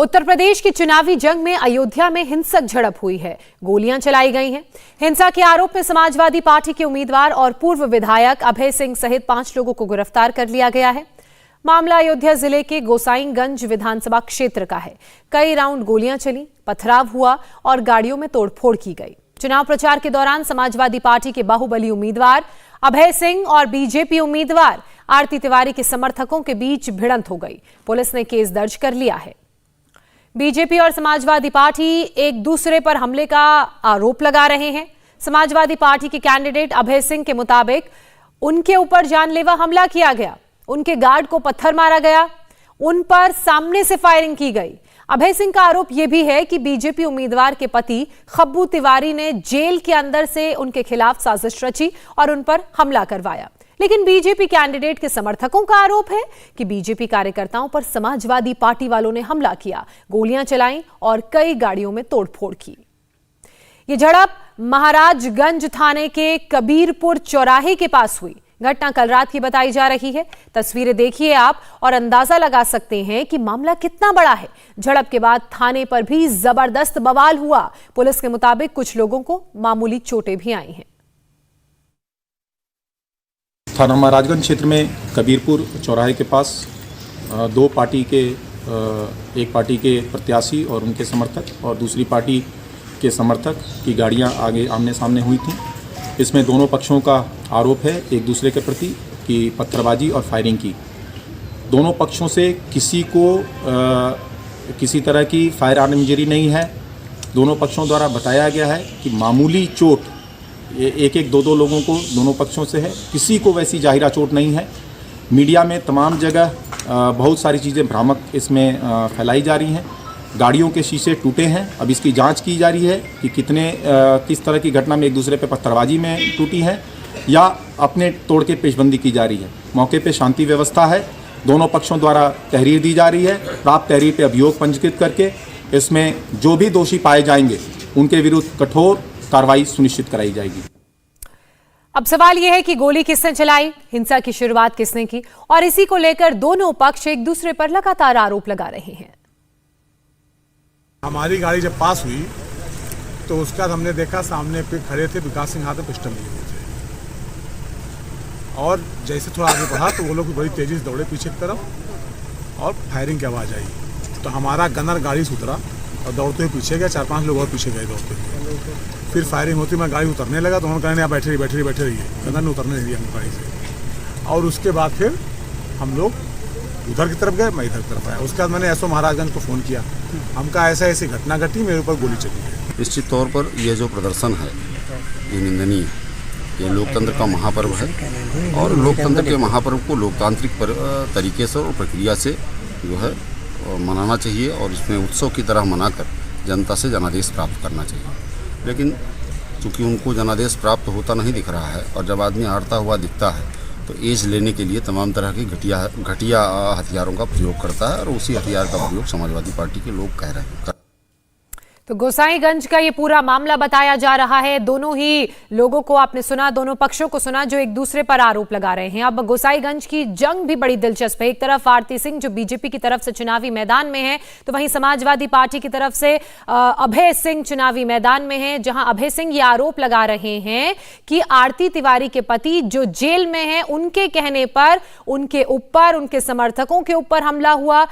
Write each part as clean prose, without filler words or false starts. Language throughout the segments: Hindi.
उत्तर प्रदेश की चुनावी जंग में अयोध्या में हिंसक झड़प हुई है। गोलियां चलाई गई हैं। हिंसा के आरोप में समाजवादी पार्टी के उम्मीदवार और पूर्व विधायक अभय सिंह सहित 5 लोगों को गिरफ्तार कर लिया गया है। मामला अयोध्या जिले के गोसाईगंज विधानसभा क्षेत्र का है। कई राउंड गोलियां चली, पथराव हुआ और गाड़ियों में तोड़फोड़ की गई। चुनाव प्रचार के दौरान समाजवादी पार्टी के बाहुबली उम्मीदवार अभय सिंह और बीजेपी उम्मीदवार आरती तिवारी के समर्थकों के बीच भिड़ंत हो गई। पुलिस ने केस दर्ज कर लिया है। बीजेपी और समाजवादी पार्टी एक दूसरे पर हमले का आरोप लगा रहे हैं। समाजवादी पार्टी के कैंडिडेट अभय सिंह के मुताबिक उनके ऊपर जानलेवा हमला किया गया, उनके गार्ड को पत्थर मारा गया, उन पर सामने से फायरिंग की गई। अभय सिंह का आरोप यह भी है कि बीजेपी उम्मीदवार के पति खब्बू तिवारी ने जेल के अंदर से उनके खिलाफ साजिश रची और उन पर हमला करवाया। लेकिन बीजेपी कैंडिडेट के समर्थकों का आरोप है कि बीजेपी कार्यकर्ताओं पर समाजवादी पार्टी वालों ने हमला किया, गोलियां चलाईं और कई गाड़ियों में तोड़फोड़ की। यह झड़प महाराजगंज थाने के कबीरपुर चौराहे के पास हुई। घटना कल रात की बताई जा रही है। तस्वीरें देखिए आप और अंदाजा लगा सकते हैं कि मामला कितना बड़ा है। झड़प के बाद थाने पर भी जबरदस्त बवाल हुआ। पुलिस के मुताबिक कुछ लोगों को मामूली चोटें भी आई हैं। थाना महाराजगंज क्षेत्र में कबीरपुर चौराहे के पास एक पार्टी के प्रत्याशी और उनके समर्थक और दूसरी पार्टी के समर्थक की गाड़ियां आगे आमने सामने हुई थी। इसमें दोनों पक्षों का आरोप है एक दूसरे के प्रति कि पत्थरबाजी और फायरिंग की। दोनों पक्षों से किसी को किसी तरह की फायर आर्म इंजरी नहीं है। दोनों पक्षों द्वारा बताया गया है कि मामूली चोट एक दो लोगों को दोनों पक्षों से है। किसी को वैसी जाहिरा चोट नहीं है। मीडिया में तमाम जगह बहुत सारी चीज़ें भ्रामक इसमें फैलाई जा रही हैं। गाड़ियों के शीशे टूटे हैं। अब इसकी जांच की जा रही है कि किस तरह की घटना में एक दूसरे पे पत्थरबाजी में टूटी है या अपने तोड़ के पेशबंदी की जा रही है। मौके पे शांति व्यवस्था है। दोनों पक्षों द्वारा तहरीर दी जा रही है। प्राप्त तहरीर पे अभियोग पंजीकृत करके इसमें जो भी दोषी पाए जाएंगे उनके विरुद्ध कठोर कार्रवाई सुनिश्चित कराई जाएगी। अब सवाल यह है कि गोली किसने चलाई, हिंसा की शुरुआत किसने की, और इसी को लेकर दोनों पक्ष एक दूसरे पर लगातार आरोप लगा रहे हैं। हमारी गाड़ी जब पास हुई तो उसका हमने देखा सामने पे खड़े थे विकास सिंह, हाथ में पिस्टल लिए हुए थे और जैसे थोड़ा आगे बढ़ा तो वो लोग बड़ी तेजी से दौड़े पीछे की तरफ और फायरिंग की आवाज़ आई। तो हमारा गनर गाड़ी से उतरा और दौड़ते हुए पीछे गया। 4-5 लोग और पीछे गए दौड़ते हुए। फिर फायरिंग होती मैं गाड़ी उतरने लगा तो उन्होंने कहने आप बैठे रहिए। गनर ने उतरने नहीं दिया हम गाड़ी से। और उसके बाद फिर हम लोग उधर की तरफ गए, मैं इधर की तरफ आया। उसके बाद मैंने एसओ महाराजगंज को फ़ोन किया। हमका ऐसी घटना घटी, मेरे ऊपर गोली चली है। निश्चित तौर पर यह जो प्रदर्शन है ये निंदनीय है। ये लोकतंत्र का महापर्व है और लोकतंत्र के महापर्व को लोकतांत्रिक तरीके से और प्रक्रिया से जो है मनाना चाहिए और इसमें उत्सव की तरह मनाकर जनता से जनादेश प्राप्त करना चाहिए। लेकिन चूँकि उनको जनादेश प्राप्त होता नहीं दिख रहा है और जब आदमी हारता हुआ दिखता है तो एज लेने के लिए तमाम तरह के घटिया हथियारों का प्रयोग करता है और उसी हथियार का प्रयोग समाजवादी पार्टी के लोग कर रहे हैं। तो गोसाईगंज का ये पूरा मामला बताया जा रहा है। दोनों ही लोगों को आपने सुना, दोनों पक्षों को सुना जो एक दूसरे पर आरोप लगा रहे हैं। अब गोसाईगंज की जंग भी बड़ी दिलचस्प है। एक तरफ आरती सिंह जो बीजेपी की तरफ से चुनावी मैदान में है, तो वहीं समाजवादी पार्टी की तरफ से अभय सिंह चुनावी मैदान में है, जहां अभय सिंह ये आरोप लगा रहे हैं कि आरती तिवारी के पति जो जेल में है उनके कहने पर उनके ऊपर, उनके समर्थकों के ऊपर हमला हुआ।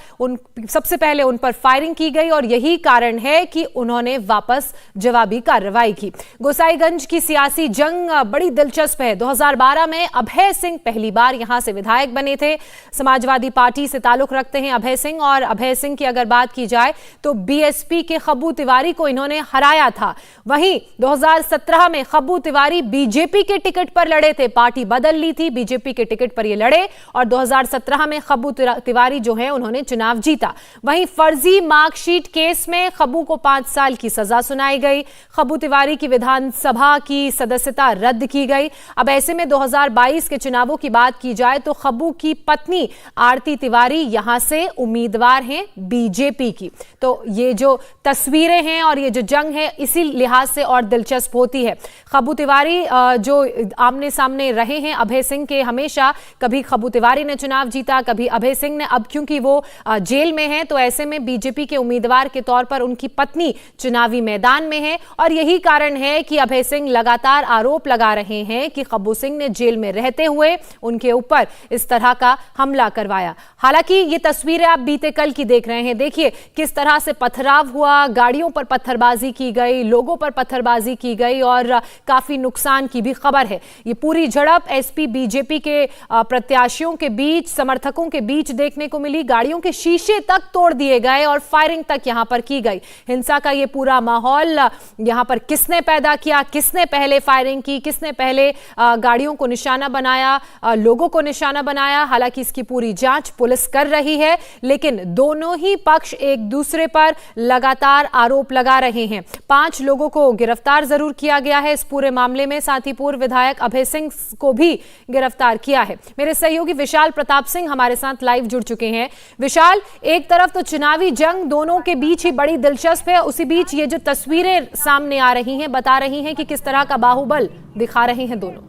सबसे पहले उन पर फायरिंग की गई और यही कारण है कि उन्होंने वापस जवाबी कार्रवाई की। गोसाईगंज की सियासी जंग बड़ी दिलचस्प है। 2012 में अभय सिंह पहली बार यहां से विधायक बने थे। समाजवादी पार्टी से ताल्लुक रखते हैं अभय सिंह, और अभय सिंह की अगर बात की जाए तो बीएसपी के खब्बू तिवारी को इन्होंने हराया था। वहीं 2017 में खब्बू तिवारी बीजेपी के टिकट पर लड़े थे। पार्टी बदल ली थी, बीजेपी के टिकट पर ये लड़े और 2017 में खब्बू तिवारी जो है उन्होंने चुनाव जीता। वहीं फर्जी मार्कशीट केस में खब्बू को 5 साल की सजा सुनाई गई। खब्बू तिवारी की विधानसभा की सदस्यता रद्द की गई। अब ऐसे में 2022 के चुनावों की बात की जाए तो खब्बू की पत्नी आरती तिवारी यहां से उम्मीदवार हैं बीजेपी की। तो ये जो तस्वीरें हैं और ये जो जंग है इसी लिहाज से और दिलचस्प होती है। खब्बू तिवारी जो आमने सामने रहे हैं अभय सिंह के, हमेशा कभी खब्बू तिवारी ने चुनाव जीता, कभी अभय सिंह ने। अब क्योंकि वो जेल में हैं तो ऐसे में बीजेपी के उम्मीदवार के तौर पर उनकी पत्नी चुनावी मैदान में है और यही कारण है कि अभय सिंह लगातार आरोप लगा रहे हैं कि खब्बू सिंह ने जेल में रहते हुए उनके ऊपर इस तरह का हमला करवाया। हालांकि ये तस्वीरें आप बीते कल की देख रहे हैं। देखिए किस तरह से पथराव हुआ, गाड़ियों पर पत्थरबाजी की गई, लोगों पर पत्थरबाजी की गई और काफी नुकसान की भी खबर है। ये पूरी झड़प एसपी बीजेपी के प्रत्याशियों के बीच, समर्थकों के बीच देखने को मिली। गाड़ियों के शीशे तक तोड़ दिए गए और फायरिंग तक यहां पर की गई। हिंसा का ये पूरा माहौल यहां पर किसने पैदा किया, किसने पहले फायरिंग की, किसने पहले गाड़ियों को निशाना बनाया, लोगों को निशाना बनाया, हालांकि इसकी पूरी जांच पुलिस कर रही है। लेकिन दोनों ही पक्ष एक दूसरे पर लगातार आरोप लगा रहे हैं। 5 लोगों को गिरफ्तार जरूर किया गया है इस पूरे मामले में। साथ ही पूर्व विधायक अभय सिंह को भी गिरफ्तार किया है। मेरे सहयोगी विशाल प्रताप सिंह हमारे साथ लाइव जुड़ चुके हैं। विशाल, एक तरफ तो चुनावी जंग दोनों के बीच ही बड़ी दिलचस्प है, उसी बीच ये जो तस्वीरें सामने आ रही हैं बता रही हैं कि किस तरह का बाहुबल दिखा रहे हैं दोनों।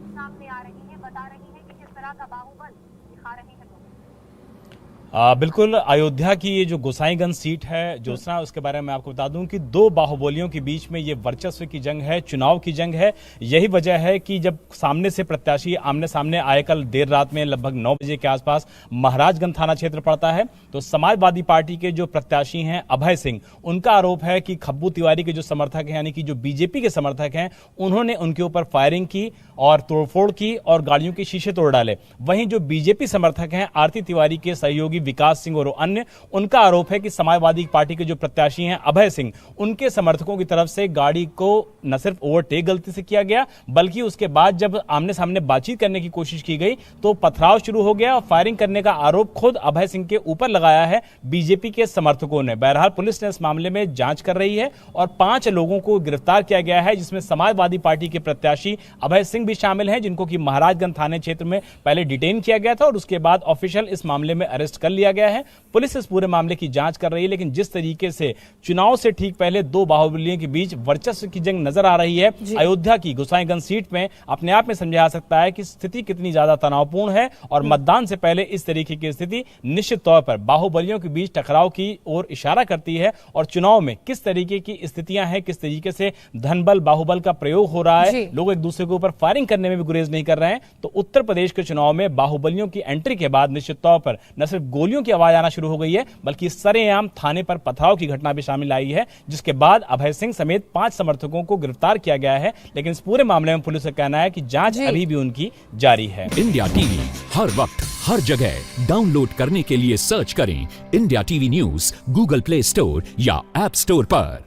बिल्कुल, अयोध्या की ये जो गोसाईगंज सीट है ज्योत्सना, उसके बारे में आपको बता दूं कि 2 बाहुबलियों के बीच में ये वर्चस्व की जंग है, चुनाव की जंग है। यही वजह है कि जब सामने से प्रत्याशी आमने सामने आए कल देर रात में लगभग 9 बजे के आसपास, महाराजगंज थाना क्षेत्र पड़ता है, तो समाजवादी पार्टी के जो प्रत्याशी हैं अभय सिंह, उनका आरोप है कि खब्बू तिवारी के जो समर्थक हैं, यानी कि जो बीजेपी के समर्थक हैं, उन्होंने उनके ऊपर फायरिंग की और तोड़फोड़ की और गाड़ियों के शीशे तोड़ डाले। वहीं जो बीजेपी समर्थक हैं आरती तिवारी के सहयोगी विकास सिंह और अन्य, उनका आरोप है कि समाजवादी पार्टी के जो प्रत्याशी हैं अभय सिंह, उनके समर्थकों की तरफ से गाड़ी को न सिर्फ ओवरटेक गलती से किया गया, बल्कि उसके बाद जब आमने सामने बातचीत करने की कोशिश की गई तो पथराव शुरू हो गया और फायरिंग करने का आरोप खुद अभय सिंह के ऊपर लगाया है बीजेपी के समर्थकों ने। बहरहाल पुलिस ने इस मामले में जांच कर रही है और 5 लोगों को गिरफ्तार किया गया है, जिसमें समाजवादी पार्टी के प्रत्याशी अभय सिंह भी शामिल हैं, जिनको कि महाराजगंज थाने क्षेत्र में पहले डिटेन किया गया था और उसके बाद ऑफिशियल इस मामले में अरेस्ट कर लिया गया है। पुलिस इस पूरे मामले की जांच कर रही है। लेकिन जिस तरीके से चुनाव से ठीक पहले 2 बाहुबलियों के बीच वर्चस्व की जंग नजर आ रही है अयोध्या की गोसाईगंज सीट में, अपने आप में समझा जा सकता है कि स्थिति कितनी ज्यादा तनावपूर्ण है और मतदान से पहले इस तरीके की स्थिति निश्चित तौर पर बाहुबलियों के बीच टकराव की ओर इशारा करती है। और चुनाव में किस तरीके की स्थितियां हैं, किस तरीके से धनबल बाहुबल का प्रयोग हो रहा है, लोग एक दूसरे के ऊपर फायरिंग करने में भी गुरेज नहीं कर रहे हैं, तो उत्तर प्रदेश के चुनाव में बाहुबलियों की एंट्री के बाद निश्चित तौर पर न सिर्फ गोलियों की आवाज आना शुरू हो गई है, बल्कि सरेआम थाने पर पथराव की घटना भी शामिल आई है, जिसके बाद अभय सिंह समेत 5 समर्थकों को गिरफ्तार किया गया है। लेकिन इस पूरे मामले में पुलिस का कहना है कि जांच अभी भी उनकी जारी है। इंडिया टीवी हर वक्त हर जगह डाउनलोड करने के लिए सर्च करें India TV news Google play store या ऐप स्टोर पर।